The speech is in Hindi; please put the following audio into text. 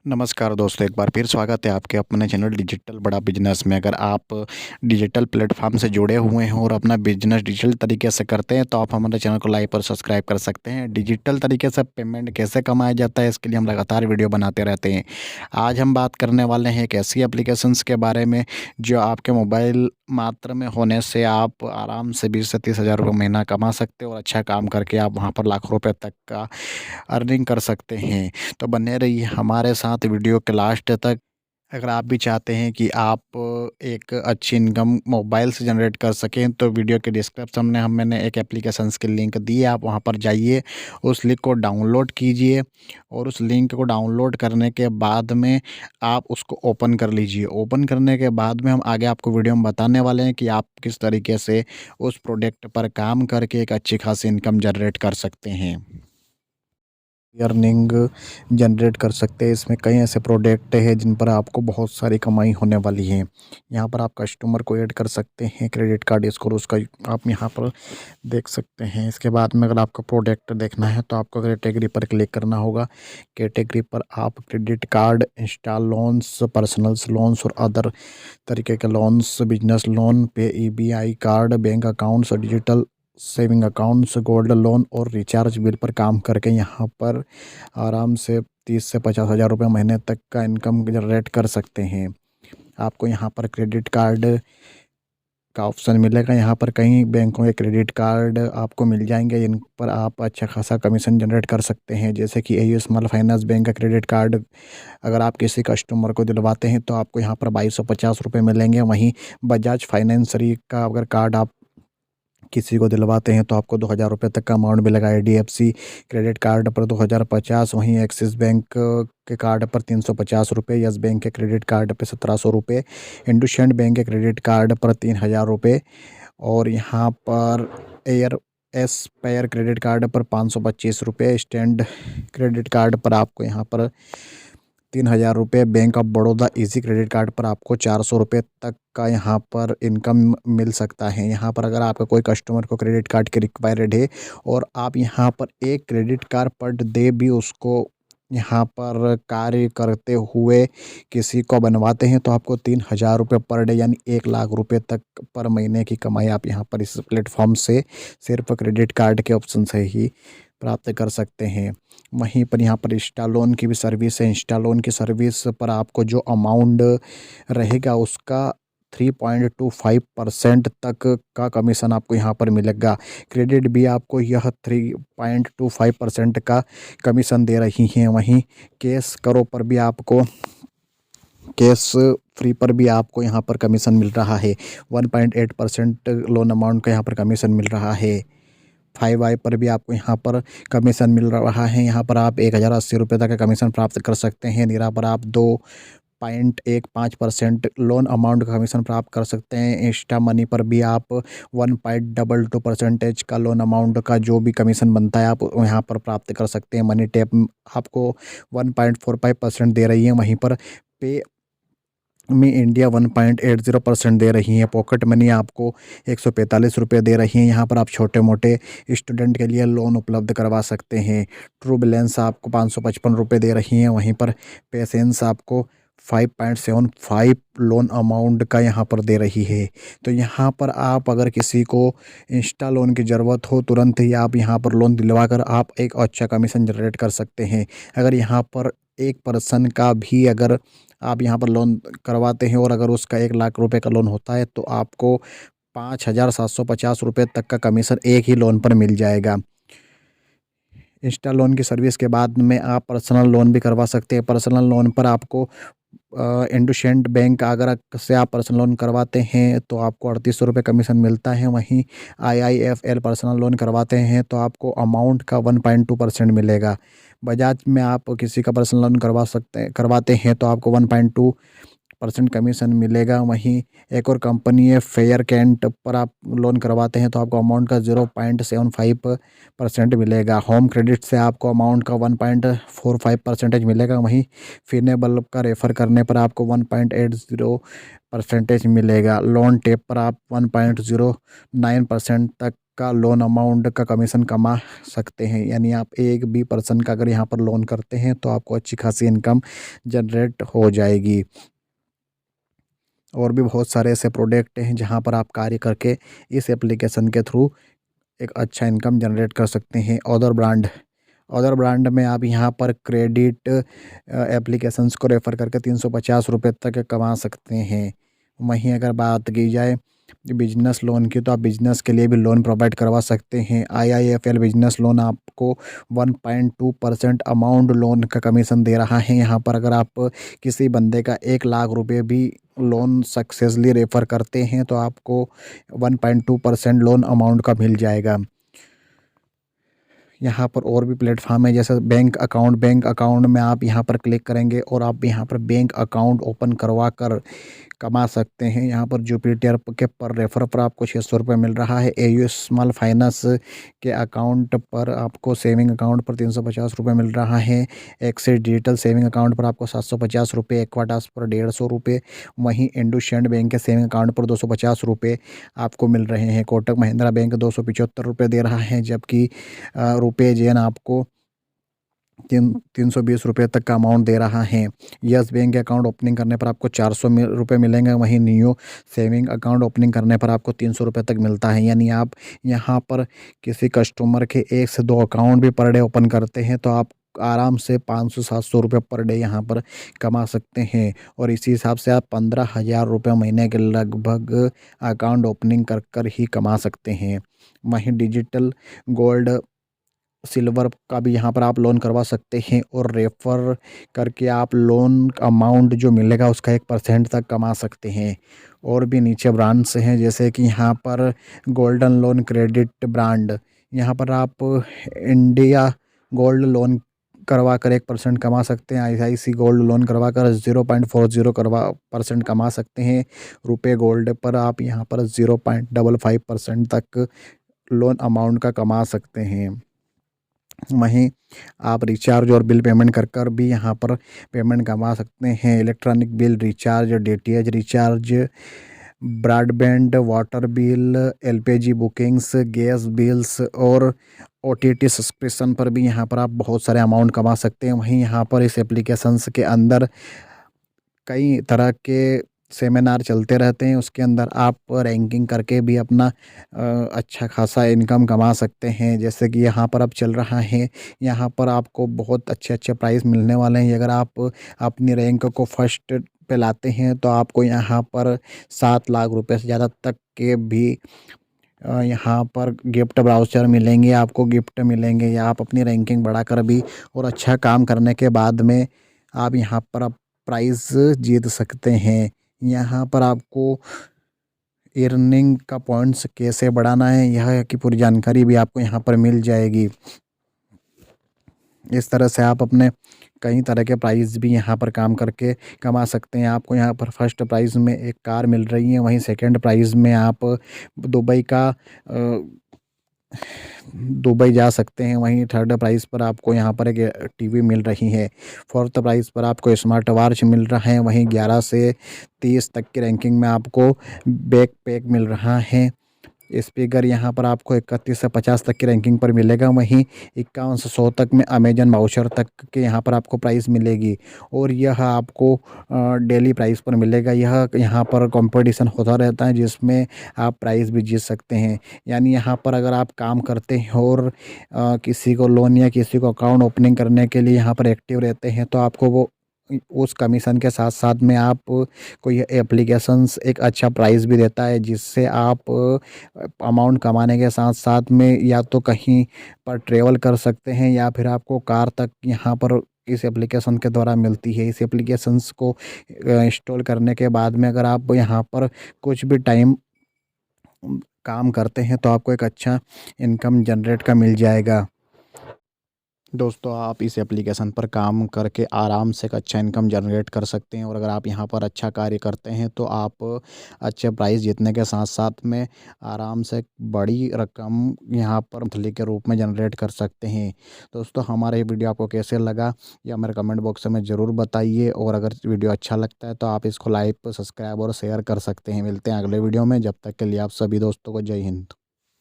नमस्कार दोस्तों, एक बार फिर स्वागत है आपके अपने चैनल डिजिटल बड़ा बिजनेस में। अगर आप डिजिटल प्लेटफॉर्म से जुड़े हुए हैं और अपना बिजनेस डिजिटल तरीके से करते हैं तो आप हमारे चैनल को लाइक और सब्सक्राइब कर सकते हैं। डिजिटल तरीके से पेमेंट कैसे कमाया जाता है, इसके लिए हम लगातार वीडियो बनाते रहते हैं। आज हम बात करने वाले हैं एक ऐसी एप्लीकेशंस के बारे में जो आपके मोबाइल मात्र में होने से आप आराम से 20 से 30 हज़ार रुपये महीना कमा सकते हैं और अच्छा काम करके आप वहाँ पर लाखों रुपये तक का अर्निंग कर सकते हैं। तो बने रहिए हमारे साथ वीडियो के लास्ट तक। अगर आप भी चाहते हैं कि आप एक अच्छी इनकम मोबाइल से जनरेट कर सकें तो वीडियो के डिस्क्रिप्शन में मैंने एक एप्लीकेशंस की लिंक दी है, आप वहां पर जाइए, उस लिंक को डाउनलोड कीजिए और उस लिंक को डाउनलोड करने के बाद में आप उसको ओपन कर लीजिए। ओपन करने के बाद में हम आगे आपको वीडियो में बताने वाले हैं कि आप किस तरीके से उस प्रोडक्ट पर काम करके एक अच्छी खासी इनकम जनरेट कर सकते हैं, अर्निंग जनरेट कर सकते हैं। इसमें कई ऐसे प्रोडक्ट हैं जिन पर आपको बहुत सारी कमाई होने वाली है। यहाँ पर आप कस्टमर को ऐड कर सकते हैं, क्रेडिट कार्ड स्कोर उसका आप यहाँ पर देख सकते हैं। इसके बाद में अगर आपको प्रोडक्ट देखना है तो आपको कैटेगरी पर क्लिक करना होगा। कैटेगरी पर आप credit card, install loans, personals loans और अदर तरीके के लोन्स, business loan, pay EBI card, bank accounts और digital saving accounts, gold loan और रिचार्ज बिल पर काम करके यहाँ पर आराम से 30 से 50 हज़ार रुपये महीने तक का इनकम जनरेट कर सकते हैं। आपको यहाँ पर क्रेडिट कार्ड का ऑप्शन मिलेगा। यहाँ पर कई बैंकों के क्रेडिट कार्ड आपको मिल जाएंगे जिन पर आप अच्छा खासा कमीशन जनरेट कर सकते हैं, जैसे कि एयू स्मॉल फाइनेंस बैंक का क्रेडिट कार्ड अगर आप किसी कस्टमर को दिलवाते हैं तो आपको यहाँ पर 2250 रुपये मिलेंगे। वहीं बजाज फाइनेंसरी का अगर कार्ड आप किसी को दिलवाते हैं तो आपको 2000 रुपये तक का अमाउंट मिलेगा। आईडीएफसी क्रेडिट कार्ड पर 2050, वहीं एक्सिस बैंक के कार्ड पर 350 रुपये, यस बैंक के क्रेडिट कार्ड पर 1700 रुपये, इंडसइंड बैंक के क्रेडिट कार्ड पर 3000 रुपये और यहाँ पर air S pair credit card पर 525 रुपये, स्टैंड क्रेडिट कार्ड पर आपको यहाँ पर 3000 रुपये, bank of Baroda easy credit card पर आपको 400 रुपये तक का यहाँ पर इनकम मिल सकता है। यहाँ पर अगर आपका कोई कस्टमर को क्रेडिट कार्ड की रिक्वायर्ड है और आप यहाँ पर एक क्रेडिट कार्ड पर डे भी उसको यहाँ पर कार्य करते हुए किसी को बनवाते हैं तो आपको 3000 रुपये पर डे यानी 1 लाख रुपये तक पर महीने की कमाई आप यहाँ पर इस प्लेटफॉर्म से सिर्फ क्रेडिट कार्ड के ऑप्शन से ही प्राप्त कर सकते हैं। वहीं पर यहाँ पर इंस्टा लोन की भी सर्विस है। इंस्टा लोन की सर्विस पर आपको जो अमाउंट रहेगा उसका 3.25% तक का कमीशन आपको यहाँ पर मिलेगा। क्रेडिट भी आपको यह 3.25% का कमीशन दे रही हैं। वहीं कैश करो पर भी आपको कैश फ्री पर भी आपको यहाँ पर कमीशन मिल रहा है। 1.8% लोन अमाउंट का यहाँ पर कमीशन मिल रहा है। 5i पर भी आपको यहाँ पर कमीशन मिल रहा है। यहाँ पर आप 1080 रुपये तक का कमीशन प्राप्त कर सकते हैं। नीरा पर आप 2.15% लोन अमाउंट का कमीशन प्राप्त कर सकते हैं। इंस्टा मनी पर भी आप 1.22% का लोन अमाउंट का जो भी कमीशन बनता है आप यहाँ पर प्राप्त कर सकते हैं। मनी टैप आपको 1.45% दे रही है। वहीं पर पे में इंडिया 1.80% दे रही है। पॉकेट मनी आपको 145 रुपये दे रही हैं। यहाँ पर आप छोटे मोटे स्टूडेंट के लिए लोन उपलब्ध करवा सकते हैं। ट्रू बैलेंस आपको 555 रुपये दे रही हैं। वहीं पर पेशेंस आपको 5.75 लोन अमाउंट का यहाँ पर दे रही है। तो यहाँ पर आप अगर किसी को इंस्टा लोन की ज़रूरत हो तुरंत ही आप यहाँ पर लोन दिलवा कर आप एक अच्छा कमीशन जनरेट कर सकते हैं। अगर यहाँ पर एक पर्सन का भी अगर आप यहाँ पर लोन करवाते हैं और अगर उसका 1 लाख रुपए का लोन होता है तो आपको 5750 रुपये तक का कमीशन एक ही लोन पर मिल जाएगा। इंस्टा लोन की सर्विस के बाद में आप पर्सनल लोन भी करवा सकते हैं। पर्सनल लोन पर आपको इंडसइंड बैंक अगर से आप पर्सनल लोन करवाते हैं तो आपको 3800 रुपये कमीशन मिलता है। वहीं आईआईएफएल पर्सनल लोन करवाते हैं तो आपको अमाउंट का 1.2% मिलेगा। बजाज में आप किसी का पर्सनल लोन करवाते हैं तो आपको 1.2% कमीशन मिलेगा। वहीं एक और कंपनी है फेयर कैंट पर आप लोन करवाते हैं तो आपको अमाउंट का 0.75% मिलेगा। होम क्रेडिट से आपको अमाउंट का 1.45% मिलेगा। वहीं फिनेबल का रेफ़र करने पर आपको 1.80% मिलेगा। लोन टेप पर आप 1.09% तक का लोन अमाउंट का कमीशन कमा सकते हैं। यानी आप एक भी पर्सन का अगर यहाँ पर लोन करते हैं तो आपको अच्छी खासी इनकम जनरेट हो जाएगी। और भी बहुत सारे ऐसे प्रोडक्ट हैं जहाँ पर आप कार्य करके इस एप्लीकेशन के थ्रू एक अच्छा इनकम जनरेट कर सकते हैं। अदर ब्रांड में आप यहाँ पर क्रेडिट एप्लीकेशंस को रेफ़र करके 350 रुपये तक कमा सकते हैं। वहीं अगर बात की जाए बिजनेस लोन की, तो आप बिजनेस के लिए भी लोन प्रोवाइड करवा सकते हैं। आईआईएफएल बिजनेस लोन आपको 1.2% अमाउंट लोन का कमीशन दे रहा है। यहाँ पर अगर आप किसी बंदे का 1 लाख रुपये भी लोन सक्सेसली रेफ़र करते हैं तो आपको 1.2% लोन अमाउंट का मिल जाएगा। यहाँ पर और भी प्लेटफॉर्म है जैसे बैंक अकाउंट में आप यहाँ पर क्लिक करेंगे और आप यहाँ पर बैंक अकाउंट ओपन करवा कर कमा सकते हैं। यहाँ पर जुपिटर के पर रेफर पर आपको 600 रुपये मिल रहा है। एयू स्मॉल फाइनेंस के अकाउंट पर आपको सेविंग अकाउंट पर 350 रुपये मिल रहा है। एक्सिस डिजिटल सेविंग अकाउंट पर आपको 750 रुपये, एक्वाटास पर 150 रुपये, वहीं इंडसइंड बैंक के सेविंग अकाउंट पर 250 रुपये आपको मिल रहे हैं। कोटक महिंद्रा बैंक 275 रुपये दे रहा है, जबकि रुपये जैन आपको 320 रुपये तक का अमाउंट दे रहा है। यस बैंक अकाउंट ओपनिंग करने पर आपको 400 रुपये मिलेंगे, वहीं नियो सेविंग अकाउंट ओपनिंग करने पर आपको 300 रुपये तक मिलता है। यानी आप यहाँ पर किसी कस्टमर के 1 से 2 अकाउंट भी पर डे ओपन करते हैं तो आप आराम से 500-700 रुपये पर डे यहाँ पर कमा सकते हैं। और इसी हिसाब से आप 15,000 रुपये महीने के लगभग अकाउंट ओपनिंग कर कर ही कमा सकते हैं। वहीं डिजिटल गोल्ड सिल्वर का भी यहाँ पर आप लोन करवा सकते हैं और रेफ़र करके आप लोन अमाउंट जो मिलेगा उसका 1% तक कमा सकते हैं। और भी नीचे ब्रांड्स हैं जैसे कि यहाँ पर गोल्डन लोन क्रेडिट ब्रांड, यहाँ पर आप इंडिया गोल्ड लोन करवा कर 1% कमा सकते हैं। आईसीआईसी गोल्ड लोन करवा कर 0.40% कमा सकते हैं। रुपए गोल्ड पर आप यहाँ पर 0.55% तक लोन अमाउंट का कमा सकते हैं। वहीं आप रिचार्ज और बिल पेमेंट कर कर भी यहाँ पर पेमेंट कमा सकते हैं। Electronic bill recharge, DTH recharge, broadband, water bill, LPG bookings, gas bills और ओटीटी सब्सक्रिप्शन पर भी यहाँ पर आप बहुत सारे अमाउंट कमा सकते हैं। वहीं यहाँ पर इस एप्लीकेशंस के अंदर कई तरह के सेमिनार चलते रहते हैं, उसके अंदर आप रैंकिंग करके भी अपना अच्छा खासा इनकम कमा सकते हैं। जैसे कि यहाँ पर अब चल रहा है, यहाँ पर आपको बहुत अच्छे अच्छे प्राइज़ मिलने वाले हैं। अगर आप अपनी रैंक को फर्स्ट पे लाते हैं तो आपको यहाँ पर 7 लाख रुपए से ज़्यादा तक के भी यहाँ पर गिफ्ट ब्राउचर मिलेंगे, आपको गिफ्ट मिलेंगे, या आप अपनी रैंकिंग बढ़ाकर भी और अच्छा काम करने के बाद में आप यहाँ पर आप प्राइज़ जीत सकते हैं। यहाँ पर आपको अर्निंग का पॉइंट्स कैसे बढ़ाना है यह की पूरी जानकारी भी आपको यहाँ पर मिल जाएगी। इस तरह से आप अपने कई तरह के प्राइज़ भी यहाँ पर काम करके कमा सकते हैं। आपको यहाँ पर फर्स्ट प्राइज़ में एक कार मिल रही है, वहीं सेकंड प्राइज़ में आप दुबई का दुबई जा सकते हैं। वहीं थर्ड प्राइज़ पर आपको यहाँ पर एक टीवी मिल रही है। फोर्थ प्राइज़ पर आपको स्मार्ट वॉच मिल रहा है। वहीं 11 से 30 तक की रैंकिंग में आपको बैकपैक मिल रहा है। स्पीकर यहाँ पर आपको 31 से 50 तक की रैंकिंग पर मिलेगा। वहीं 51 से 100 तक में अमेजन वाउचर तक के यहाँ पर आपको प्राइस मिलेगी और यह आपको डेली प्राइस पर मिलेगा। यह यहाँ पर कंपटीशन होता रहता है जिसमें आप प्राइस भी जीत सकते हैं। यानी यहाँ पर अगर आप काम करते हैं और किसी को लोन या किसी को अकाउंट ओपनिंग करने के लिए यहाँ पर एक्टिव रहते हैं तो आपको वो उस कमीशन के साथ साथ में आप कोई एप्लीकेशंस एक अच्छा प्राइस भी देता है, जिससे आप अमाउंट कमाने के साथ साथ में या तो कहीं पर ट्रेवल कर सकते हैं या फिर आपको कार तक यहाँ पर इस एप्लीकेशन के द्वारा मिलती है। इस एप्लीकेशंस को इंस्टॉल करने के बाद में अगर आप यहाँ पर कुछ भी टाइम काम करते हैं तो आपको एक अच्छा इनकम जनरेट का मिल जाएगा। दोस्तों, आप इस एप्लीकेशन पर काम करके आराम से एक अच्छा इनकम जनरेट कर सकते हैं और अगर आप यहाँ पर अच्छा कार्य करते हैं तो आप अच्छे प्राइस जीतने के साथ साथ में आराम से बड़ी रकम यहाँ पर मंथली के रूप में जनरेट कर सकते हैं। दोस्तों, हमारा ये वीडियो आपको कैसे लगा या मेरे कमेंट बॉक्स में ज़रूर बताइए और अगर वीडियो अच्छा लगता है तो आप इसको लाइक, सब्सक्राइब और शेयर कर सकते हैं। मिलते हैं अगले वीडियो में, जब तक के लिए आप सभी दोस्तों को जय हिंद।